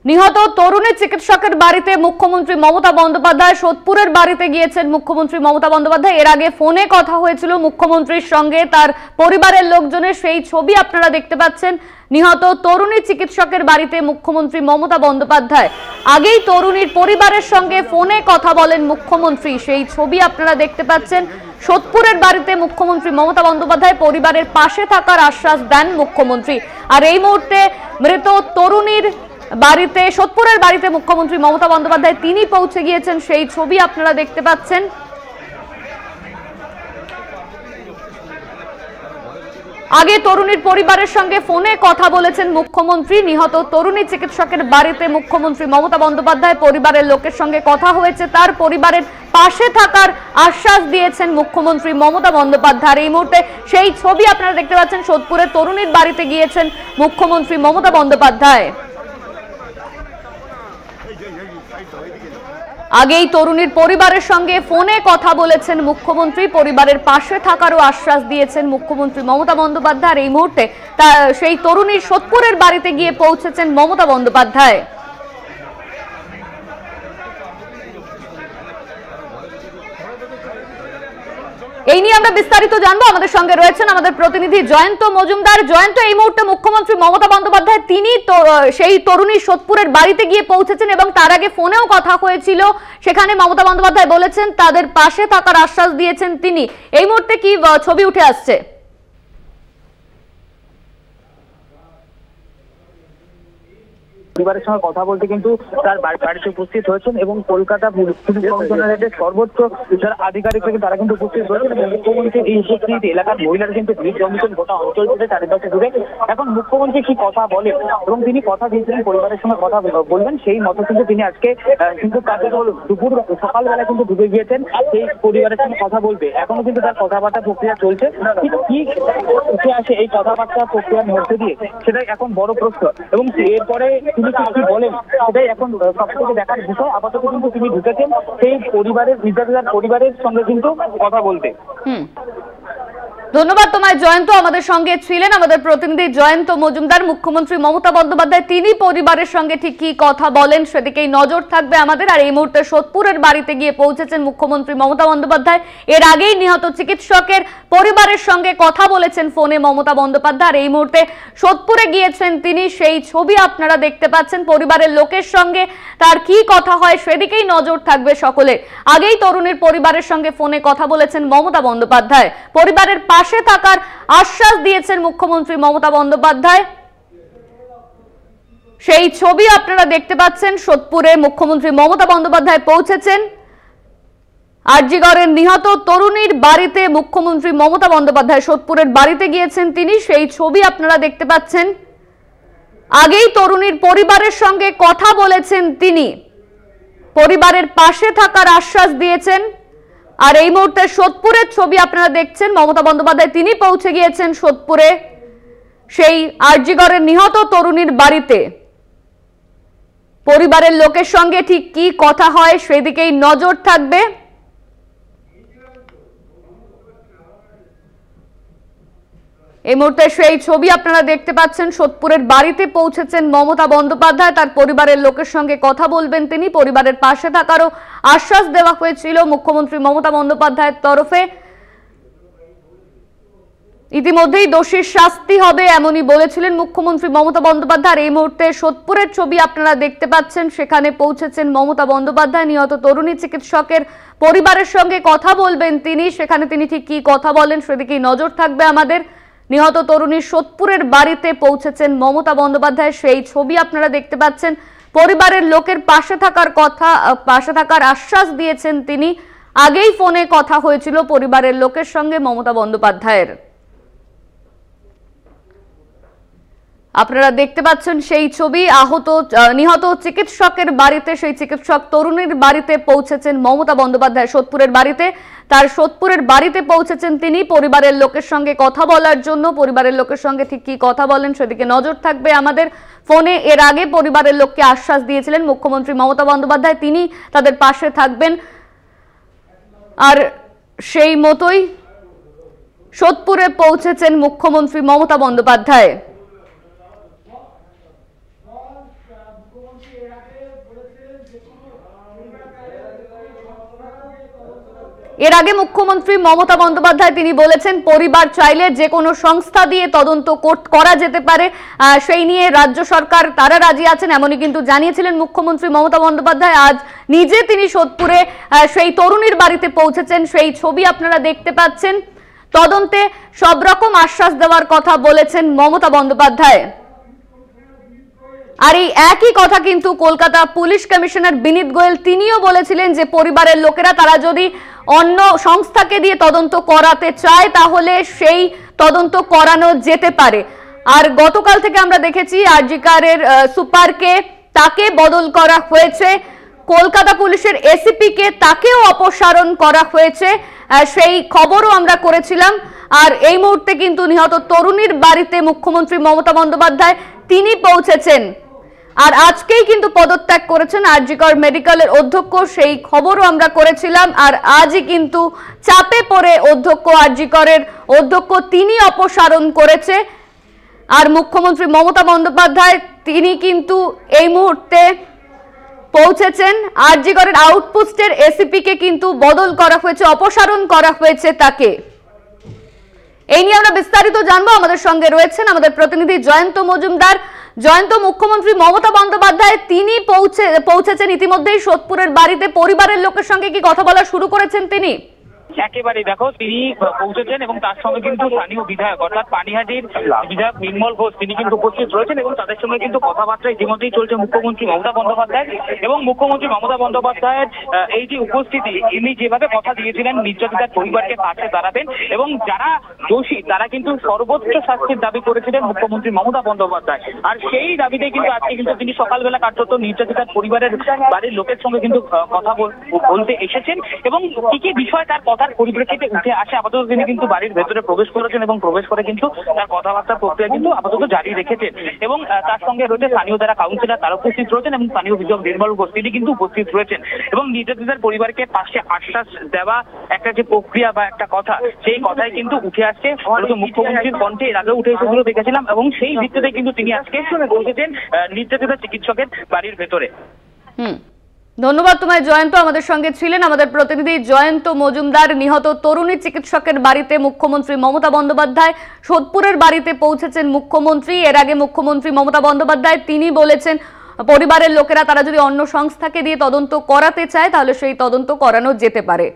নিহত তরুণী চিকিৎসকের বাড়িতে মুখ্যমন্ত্রী মমতা বন্দ্যোপাধ্যায় সোদপুরের বাড়িতে গিয়েছেন মুখ্যমন্ত্রী মমতা বন্দ্যোপাধ্যায়। এর আগে ফোনে কথা হয়েছিল মুখ্যমন্ত্রীর সঙ্গে, তার পরিবারের লোকজনের সেই ছবি আপনারা দেখতে পাচ্ছেন। নিহত তরুণী চিকিৎসকের বাড়িতে মুখ্যমন্ত্রী মমতা বন্দ্যোপাধ্যায়, আগেই তরুণীর পরিবারের সঙ্গে ফোনে কথা বলেন মুখ্যমন্ত্রী, সেই ছবি আপনারা দেখতে পাচ্ছেন। সোদপুরের বাড়িতে মুখ্যমন্ত্রী মমতা বন্দ্যোপাধ্যায় পরিবারের পাশে থাকার আশ্বাস দেন মুখ্যমন্ত্রী। আর এই মুহূর্তে মৃত তরুণীর বাড়িতে, সোদপুরের বাড়িতে মুখ্যমন্ত্রী মমতা বন্দ্যোপাধ্যায় তিনি পৌঁছে গিয়েছেন, সেই ছবি আপনারা দেখতে পাচ্ছেন। আগে তরুণীর পরিবারের সঙ্গে ফোনে কথা বলেছেন মুখ্যমন্ত্রী। নিহত তরুণী চিকিৎসকের বাড়িতে মুখ্যমন্ত্রী মমতা বন্দ্যোপাধ্যায় পরিবারের লোকের সঙ্গে কথা হয়েছে, তার পরিবারের পাশে থাকার আশ্বাস দিয়েছেন মুখ্যমন্ত্রী মমতা বন্দ্যোপাধ্যায়। এই মুহূর্তে সেই ছবি আপনারা দেখতে পাচ্ছেন, সোদপুরের তরুণীর বাড়িতে গিয়েছেন মুখ্যমন্ত্রী মমতা বন্দ্যোপাধ্যায়। আগেই তরুণীর পরিবারের সঙ্গে ফোনে কথা বলেছেন মুখ্যমন্ত্রী, পরিবারের পাশে থাকারও আশ্বাস দিয়েছেন মুখ্যমন্ত্রী মমতা বন্দ্যোপাধ্যায়। এই মুহূর্তে সেই তরুণীর সোদপুরের বাড়িতে গিয়ে পৌঁছেছেন মমতা বন্দ্যোপাধ্যায়। এই নিয়ে আমরা বিস্তারিত জানবো। আমাদের সঙ্গে রয়েছেন আমাদের প্রতিনিধি জয়ন্ত মজুমদার। জয়ন্ত, এই মুহূর্তে মুখ্যমন্ত্রী মমতা বন্দ্যোপাধ্যায় তিনি সেই তরুণীর সোদপুরের বাড়িতে গিয়ে পৌঁছেছেন এবং তার আগে ফোনেও কথা হয়েছিল, সেখানে মমতা বন্দ্যোপাধ্যায় বলেছেন তাদের পাশে থাকার আশ্বাস দিয়েছেন তিনি। এই মুহূর্তে কি ছবি উঠে আসছে? পরিবারের সঙ্গে কথা বলতে কিন্তু তার বাড়িতে উপস্থিত হয়েছেন এবং কলকাতা পুলিশ কমিশনারেটের সর্বোচ্চ যারা আধিকারিক থেকে তারা কিন্তু উপস্থিত হয়েছেন। মুখ্যমন্ত্রী এই উপস্থিত এলাকার মহিলারা কিন্তু ভিড় জমিয়েছেন গোটা অঞ্চল জুড়ে, চারিপাশে ঘুরে। এখন মুখ্যমন্ত্রী কি কথা বলেন এবং তিনি কথা দিয়েছিলেন পরিবারের সঙ্গে কথা বলবেন, সেই মতো কিন্তু তিনি আজকে কিন্তু তাদের দুপুর সকালবেলা কিন্তু ঢুকে গিয়েছেন সেই পরিবারের সঙ্গে কথা বলবে। এখনো কিন্তু তার কথাবার্তা প্রক্রিয়া চলছে। কি উঠে আসে এই কথাবার্তা প্রক্রিয়ার মধ্যে দিয়ে, সেটাই এখন বড় প্রশ্ন। এবং এরপরে তিনি কি বলেন সেটাই এখন সবথেকে দেখার বিষয়। আপাতত কিন্তু তিনি ঢুকেছেন সেই পরিবারের সঙ্গে কিন্তু কথা বলতে। ধন্যবাদ তোমায় জয়ন্ত। আমাদের সঙ্গে ছিলেন আমাদের প্রতিনিধি জয়ন্ত মজুমদার। মুখ্যমন্ত্রী মমতা বন্দ্যোপাধ্যায় তিনি পরিবারের সঙ্গে ঠিক কি কথা বলেন সেদিকেই নজর থাকবে আমাদের। আর এই মুহূর্তে সোদপুরের বাড়িতে গিয়ে পৌঁছেছেন মুখ্যমন্ত্রী মমতা বন্দ্যোপাধ্যায়। এর আগেই নিহত চিকিৎসকের পরিবারের সঙ্গে কথা বলেছেন ফোনে মমতা বন্দ্যোপাধ্যায়। আর এই মুহূর্তে সোদপুরে গিয়েছেন তিনি, সেই ছবি আপনারা দেখতে পাচ্ছেন। পরিবারের লোকের সঙ্গে তার কি কথা হয় সেদিকেই নজর থাকবে সকলের। আগেই তরুণীর পরিবারের সঙ্গে ফোনে কথা বলেছেন মমতা বন্দ্যোপাধ্যায়, পরিবারের পাশে থাকার আশ্বাস দিয়েছেন মুখ্যমন্ত্রী মমতা বন্দ্যোপাধ্যায়। সেই ছবি আপনারা দেখতে পাচ্ছেন। সোদপুরে মুখ্যমন্ত্রী মমতা বন্দ্যোপাধ্যায় পৌঁছেছেন। আরজিগড়ের নিহত তরুণীর বাড়িতে মুখ্যমন্ত্রী মমতা বন্দ্যোপাধ্যায় সোদপুরের বাড়িতে গিয়েছেন তিনি, সেই ছবি আপনারা দেখতে পাচ্ছেন। আগেই তরুণীর পরিবারের সঙ্গে কথা বলেছেন তিনি, পরিবারের পাশে থাকার আশ্বাস দিয়েছেন। আর এই মুহূর্তে সোদপুরের ছবি আপনারা দেখছেন। মমতা বন্দ্যোপাধ্যায় তিনি পৌঁছে গিয়েছেন সোদপুরে সেই আরজিগড়ের নিহত তরুণীর বাড়িতে। পরিবারের লোকের সঙ্গে ঠিক কি কথা হয় সেদিকেই নজর থাকবে। এই মুহূর্তে সেই ছবি আপনারা দেখতে পাচ্ছেন। সোদপুরের বাড়িতে পৌঁছেছেন মমতা বন্দ্যোপাধ্যায়, তার পরিবারের লোকের সঙ্গে কথা বলবেন তিনি, পরিবারের পাশে থাকারও আশ্বাস দেওয়া হয়েছিল মুখ্যমন্ত্রী মমতা বন্দ্যোপাধ্যায়ের তরফে। ইতিমধ্যেই দোষীর শাস্তি হবে এমনই বলেছিলেন মুখ্যমন্ত্রী মমতা বন্দ্যোপাধ্যায়। এই মুহূর্তে সোদপুরের ছবি আপনারা দেখতে পাচ্ছেন, সেখানে পৌঁছেছেন মমতা বন্দ্যোপাধ্যায়। নিহত তরুণী চিকিৎসকের পরিবারের সঙ্গে কথা বলবেন তিনি, সেখানে তিনি ঠিক কি কথা বলেন সেদিকেই নজর থাকবে আমাদের। নিহত তরুণী সোদপুরের বাড়িতে পৌঁছেছেন মমতা বন্দ্যোপাধ্যায়, সেই ছবি আপনারা দেখতে পাচ্ছেন। পরিবারের লোকের পাশে থাকার আশ্বাস দিয়েছেন তিনি। আগেই ফোনে কথা হয়েছিল পরিবারের লোকের সঙ্গে মমতা বন্দ্যোপাধ্যায়ের। আপনারা দেখতে পাচ্ছেন সেই ছবি। নিহত চিকিৎসকের বাড়িতে, সেই চিকিৎসক তরুণীর বাড়িতে পৌঁছেছেন মমতা বন্দ্যোপাধ্যায় সোদপুরের বাড়িতে। তার সোদপুরের বাড়িতে পৌঁছেছেন তিনি পরিবারের লোকের সঙ্গে কথা বলার জন্য। পরিবারের লোকের সঙ্গে ঠিক কি কথা বলেন সেদিকে নজর থাকবে আমাদের। ফোনে এর আগে পরিবারের লোককে আশ্বাস দিয়েছিলেন মুখ্যমন্ত্রী মমতা বন্দ্যোপাধ্যায় তিনি তাদের পাশে থাকবেন। আর সেই মতোই সোদপুরে পৌঁছেছেন মুখ্যমন্ত্রী মমতা বন্দ্যোপাধ্যায়। এর আগে মুখ্যমন্ত্রী মমতা বন্দ্যোপাধ্যায় তিনি বলেছেন পরিবার চাইলে যে কোনো সংস্থা দিয়ে তদন্ত করা যেতে পারে, সেই নিয়ে রাজ্য সরকার তারা রাজি আছেন এমনই কিন্তু জানিয়েছিলেন মুখ্যমন্ত্রী মমতা বন্দ্যোপাধ্যায়। আজ নিজে তিনি সোদপুরে সেই তরুণীর বাড়িতে পৌঁছেছেন, সেই ছবি আপনারা দেখতে পাচ্ছেন। তদন্তে সব রকম আশ্বাস দেওয়ার কথা বলেছেন মমতা বন্দ্যোপাধ্যায়। আর এই একই কথা কিন্তু কলকাতা পুলিশ কমিশনার বিনীত গোয়েল তিনিও বলেছিলেন যে পরিবারের লোকেরা তারা যদি অন্য সংস্থাকে দিয়ে তদন্ত করাতে চায় তাহলে সেই তদন্ত করানো যেতে পারে। আর গতকাল থেকে আমরা দেখেছি আরজিকারের সুপারকে তাকে বদল করা হয়েছে, কলকাতা পুলিশের এসিপি কে তাকেও অপসারণ করা হয়েছে, সেই খবরও আমরা করেছিলাম। আর এই মুহূর্তে কিন্তু নিহত তরুণীর বাড়িতে মুখ্যমন্ত্রী মমতা বন্দ্যোপাধ্যায় তিনি পৌঁছেছেন। আর আজকেই কিন্তু পদত্যাগ করেছেন আরজিকর মেডিকেলের অধ্যক্ষ, সেই খবরও আমরা করেছিলাম। আর আজই কিন্তু চাপে পড়ে অধ্যক্ষ আরজিকরের অধ্যক্ষ তিনি অপসারণ করেছে। আর মুখ্যমন্ত্রী মমতা বন্দ্যোপাধ্যায় তিনি কিন্তু এই মুহূর্তে পৌঁছেছেন, আরজিকরের আউটপোস্টের এসিপি কে কিন্তু বদল করা হয়েছে, অপসারণ করা হয়েছে তাকে। এই নিয়ে আমরা বিস্তারিত জানবো। আমাদের সঙ্গে রয়েছেন আমাদের প্রতিনিধি জয়ন্ত মজুমদার। জয়ন্ত, মুখ্যমন্ত্রী মমতা বন্দ্যোপাধ্যায় তিনি পৌঁছেছেন ইতিমধ্যেই সোদপুরের বাড়িতে, পরিবারের লোকের সঙ্গে কি কথা বলা শুরু করেছেন তিনি? একেবারে দেখো তিনি পৌঁছেছেন এবং তার সঙ্গে কিন্তু স্থানীয় বিধায়ক অর্থাৎ পানিহাটির বিধায়ক নির্মল ঘোষ তিনি কিন্তু উপস্থিত রয়েছেন এবং তাদের সঙ্গে কিন্তু কথাবার্তা ইতিমধ্যেই চলছে মুখ্যমন্ত্রী মমতা বন্দ্যোপাধ্যায়। এবং মুখ্যমন্ত্রী মমতা বন্দ্যোপাধ্যায়ের এই যে উপস্থিতি, ইনি যেভাবে কথা দিয়েছিলেন নির্যাতিতার পরিবারকে পাশে দাঁড়াবেন এবং যারা দোষী তারা কিন্তু সর্বোচ্চ শাস্তির দাবি করেছিলেন মুখ্যমন্ত্রী মমতা বন্দ্যোপাধ্যায়। আর সেই দাবিতে কিন্তু আজকে কিন্তু তিনি সকালবেলা কার্যত নির্যাতিতার পরিবারের বাড়ির লোকের সঙ্গে কিন্তু কথা বলতে এসেছেন এবং কি কি বিষয় তার কথার পরিপ্রেক্ষিতে উঠে আসে আপাতত তিনি কিন্তু বাড়ির ভেতরে প্রবেশ করেছেন এবং প্রবেশ করে কিন্তু তার কথাবার্তার প্রক্রিয়া কিন্তু আপাতত জারি রেখেছেন। এবং তার সঙ্গে রয়েছে স্থানীয় যারা কাউন্সিলর তারা উপস্থিত রয়েছেন এবং স্থানীয় বিধায়ক নির্মল ঘোষ তিনি কিন্তু উপস্থিত রয়েছেন। এবং নির্যাতিতার পরিবারকে পাশে আশ্বাস দেওয়া একটা যে প্রক্রিয়া বা একটা কথা, সেই কথাই কিন্তু উঠে আসছে মুখ্যমন্ত্রীর কণ্ঠে। এর আগেও উঠে এসেছিল দেখেছিলাম এবং সেই ভিত্তিতে কিন্তু তিনি আজকে পৌঁছেছেন নির্যাতিতা চিকিৎসকের বাড়ির ভেতরে। ধন্যবাদ তোমায় জয়ন্ত। আমাদের সঙ্গে ছিলেন আমাদের প্রতিনিধি জয়ন্ত মজুমদার। নিহত তরুণী চিকিৎসকের বাড়িতে মুখ্যমন্ত্রী মমতা বন্দ্যোপাধ্যায় সোদপুরের বাড়িতে পৌঁছেছেন মুখ্যমন্ত্রী। এর আগে মুখ্যমন্ত্রী মমতা বন্দ্যোপাধ্যায় তিনি বলেছেন পরিবারের লোকেরা তারা যদি অন্য সংস্থাকে দিয়ে তদন্ত করাতে চায় তাহলে সেই তদন্ত করানো যেতে পারে।